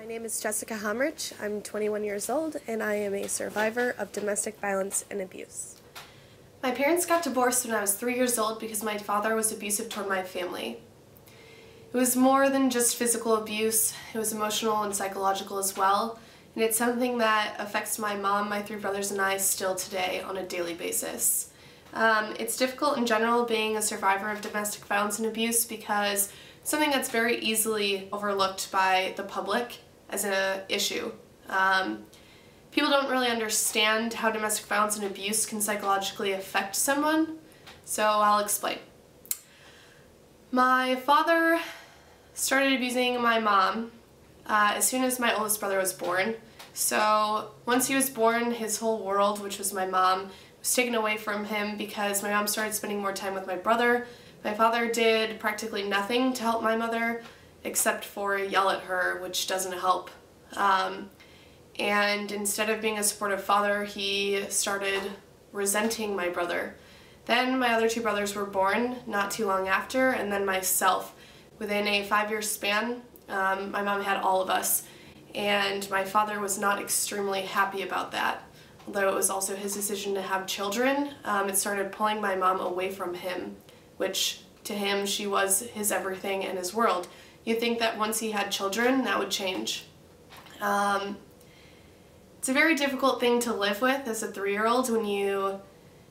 My name is Jessica Hamrich. I'm 21 years old and I am a survivor of domestic violence and abuse. My parents got divorced when I was 3 years old because my father was abusive toward my family. It was more than just physical abuse, it was emotional and psychological as well, and it's something that affects my mom, my three brothers, and I still today on a daily basis. It's difficult in general being a survivor of domestic violence and abuse because it's something that's very easily overlooked by the public as an issue. People don't really understand how domestic violence and abuse can psychologically affect someone, so I'll explain. My father started abusing my mom as soon as my oldest brother was born. So once he was born, his whole world, which was my mom, was taken away from him because my mom started spending more time with my brother. My father did practically nothing to help my mother except for yell at her, which doesn't help. And instead of being a supportive father, he started resenting my brother. Then my other two brothers were born not too long after, and then myself. Within a 5-year span, my mom had all of us, and my father was not extremely happy about that. Although it was also his decision to have children, it started pulling my mom away from him, which to him, she was his everything and his world. You'd think that once he had children, that would change. It's a very difficult thing to live with as a 3-year-old when you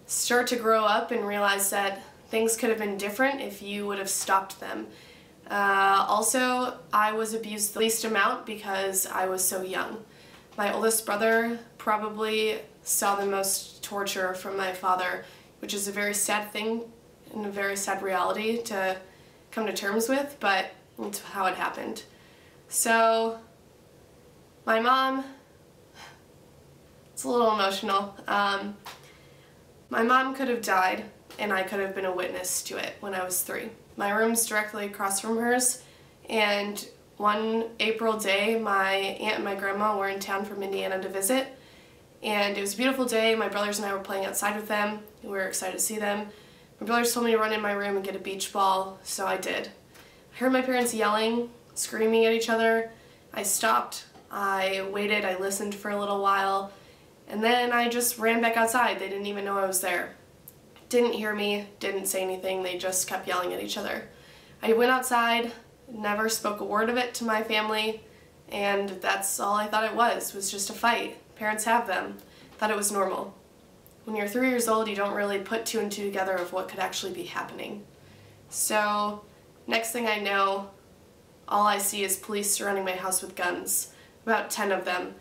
start to grow up and realize that things could have been different if you would have stopped them. Also, I was abused the least amount because I was so young. My oldest brother probably saw the most torture from my father, which is a very sad thing and a very sad reality to come to terms with, but it's how it happened. So, my mom, it's a little emotional. My mom could have died and I could have been a witness to it when I was 3. My room's directly across from hers, and one April day my aunt and my grandma were in town from Indiana to visit, and it was a beautiful day. My brothers and I were playing outside with them. We were excited to see them. My brothers told me to run in my room and get a beach ball, so I did. I heard my parents yelling, screaming at each other. I stopped, I waited, I listened for a little while, and then I just ran back outside. They didn't even know I was there. Didn't hear me, didn't say anything, they just kept yelling at each other. I went outside, never spoke a word of it to my family, and that's all I thought it was just a fight. Parents have them. Thought it was normal. When you're 3 years old, you don't really put 2 and 2 together of what could actually be happening. So, next thing I know, all I see is police surrounding my house with guns, about 10 of them.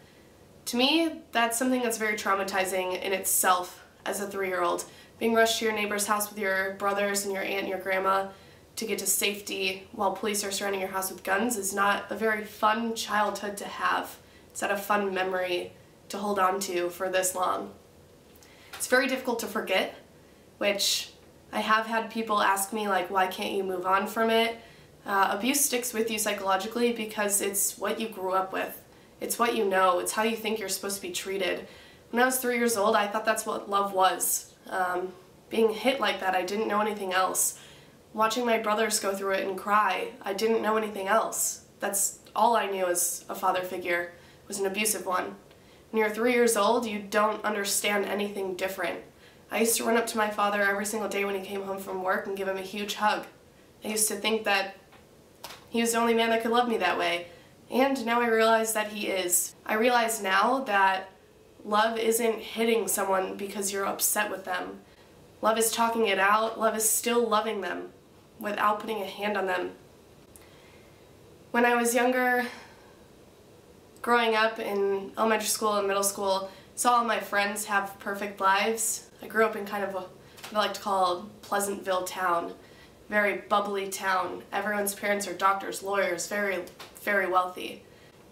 To me, that's something that's very traumatizing in itself as a 3-year-old. Being rushed to your neighbor's house with your brothers and your aunt and your grandma to get to safety while police are surrounding your house with guns is not a very fun childhood to have. It's not a fun memory to hold on to for this long. It's very difficult to forget, which I have had people ask me, like, why can't you move on from it? Abuse sticks with you psychologically because it's what you grew up with. It's what you know. It's how you think you're supposed to be treated. When I was 3 years old, I thought that's what love was. Being hit like that, I didn't know anything else. Watching my brothers go through it and cry, I didn't know anything else. That's all I knew as a father figure, was an abusive one. When you're 3 years old, you don't understand anything different. I used to run up to my father every single day when he came home from work and give him a huge hug. I used to think that he was the only man that could love me that way. And now I realize that he is. I realize now that love isn't hitting someone because you're upset with them. Love is talking it out. Love is still loving them without putting a hand on them. When I was younger, growing up in elementary school and middle school, saw all my friends have perfect lives. I grew up in kind of what I like to call Pleasantville town. Very bubbly town. Everyone's parents are doctors, lawyers, very, very wealthy.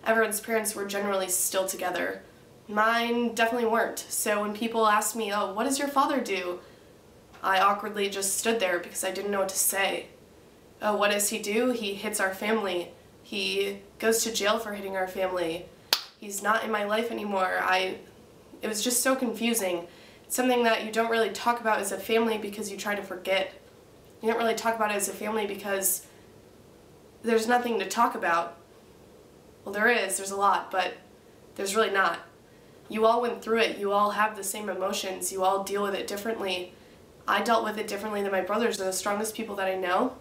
Everyone's parents were generally still together. Mine definitely weren't. So when people asked me, oh, what does your father do? I awkwardly just stood there because I didn't know what to say. Oh, what does he do? He hits our family. He goes to jail for hitting our family. He's not in my life anymore. It was just so confusing. It's something that you don't really talk about as a family because you try to forget. You don't really talk about it as a family because there's nothing to talk about. Well, there's a lot, but there's really not. You all went through it, you all have the same emotions, you all deal with it differently. I dealt with it differently than my brothers. They're the strongest people that I know,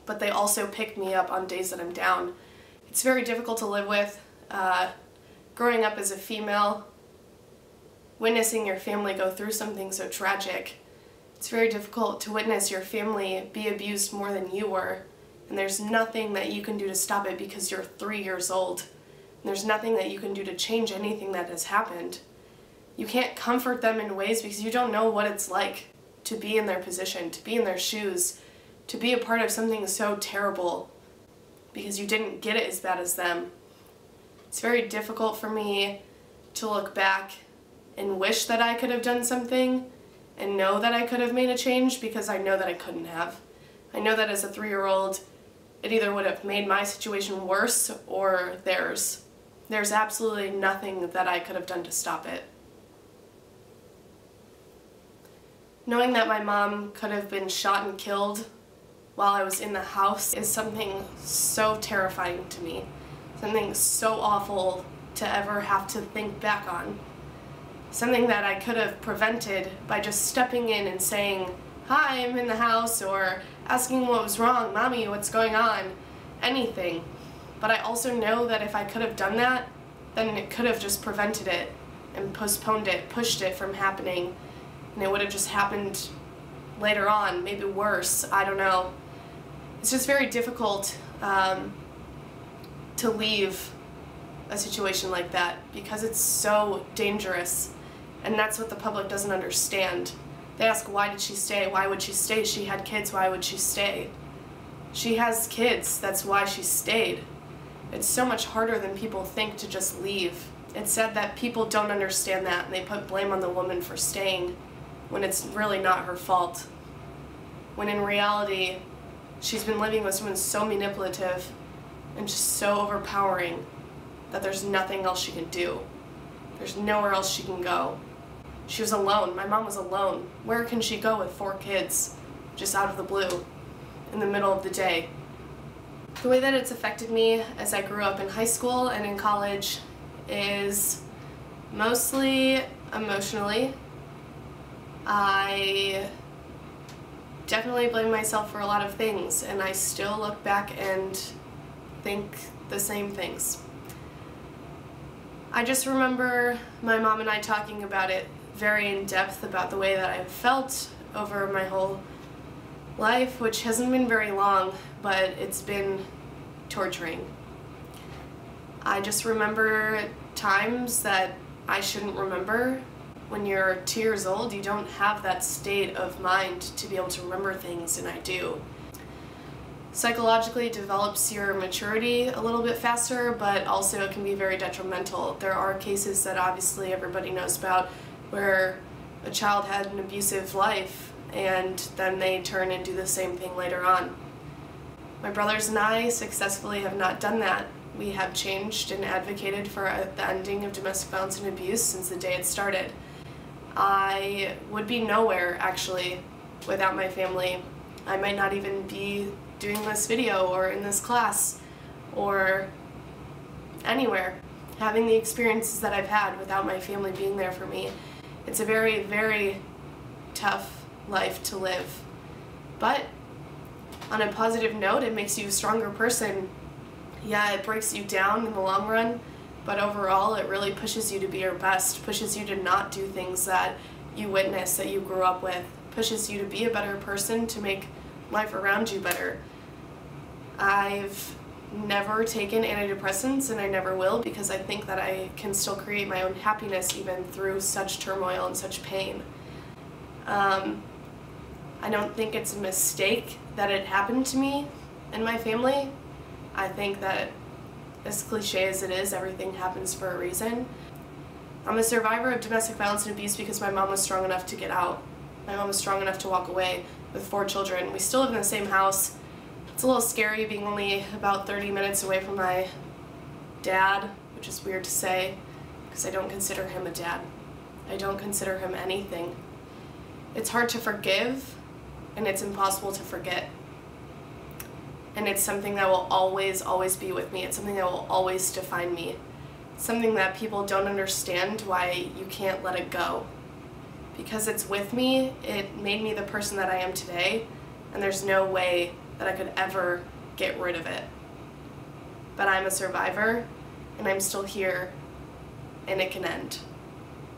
but they also pick me up on days that I'm down. It's very difficult to live with. Growing up as a female, witnessing your family go through something so tragic, it's very difficult to witness your family be abused more than you were, and there's nothing that you can do to stop it because you're 3 years old. And there's nothing that you can do to change anything that has happened. You can't comfort them in ways because you don't know what it's like to be in their position, to be in their shoes, to be a part of something so terrible because you didn't get it as bad as them. It's very difficult for me to look back and wish that I could have done something and know that I could have made a change because I know that I couldn't have. I know that as a 3-year-old, it either would have made my situation worse or theirs. There's absolutely nothing that I could have done to stop it. Knowing that my mom could have been shot and killed while I was in the house is something so terrifying to me. Something so awful to ever have to think back on. Something that I could have prevented by just stepping in and saying, "Hi, I'm in the house," or asking what was wrong, "Mommy, what's going on?" Anything. But I also know that if I could have done that, then it could have just prevented it and postponed it, pushed it from happening, and it would have just happened later on, maybe worse, I don't know. It's just very difficult to leave a situation like that because it's so dangerous, and that's what the public doesn't understand. They ask, why did she stay? Why would she stay? She had kids, why would she stay? She has kids, that's why she stayed. It's so much harder than people think to just leave. It's said that people don't understand that and they put blame on the woman for staying when it's really not her fault. When in reality, she's been living with someone so manipulative and just so overpowering that there's nothing else she can do. There's nowhere else she can go. She was alone. My mom was alone. Where can she go with 4 kids, just out of the blue, in the middle of the day? The way that it's affected me as I grew up in high school and in college is mostly emotionally. I definitely blame myself for a lot of things, and I still look back and think the same things. I just remember my mom and I talking about it very in depth, about the way that I felt over my whole life, which hasn't been very long, but it's been torturing. I just remember times that I shouldn't remember. When you're 2 years old, you don't have that state of mind to be able to remember things, and I do. Psychologically, it develops your maturity a little bit faster, but also it can be very detrimental. There are cases that obviously everybody knows about where a child had an abusive life and then they turn and do the same thing later on. My brothers and I successfully have not done that. We have changed and advocated for the ending of domestic violence and abuse since the day it started. I would be nowhere, actually, without my family. I might not even be doing this video or in this class or anywhere, having the experiences that I've had without my family being there for me. It's a very, very tough life to live. But on a positive note, it makes you a stronger person. Yeah, it breaks you down in the long run, but overall it really pushes you to be your best, pushes you to not do things that you witnessed, that you grew up with, pushes you to be a better person, to make life around you better. I've never taken antidepressants, and I never will, because I think that I can still create my own happiness even through such turmoil and such pain. I don't think it's a mistake that it happened to me and my family. I think that, as cliche as it is, everything happens for a reason. I'm a survivor of domestic violence and abuse because my mom was strong enough to get out. My mom was strong enough to walk away with 4 children. We still live in the same house. It's a little scary being only about 30 minutes away from my dad, which is weird to say because I don't consider him a dad. I don't consider him anything. It's hard to forgive, and it's impossible to forget. and it's something that will always, always be with me. It's something that will always define me. It's something that people don't understand why you can't let it go. Because it's with me, it made me the person that I am today, and there's no way that I could ever get rid of it. But I'm a survivor, and I'm still here, and it can end.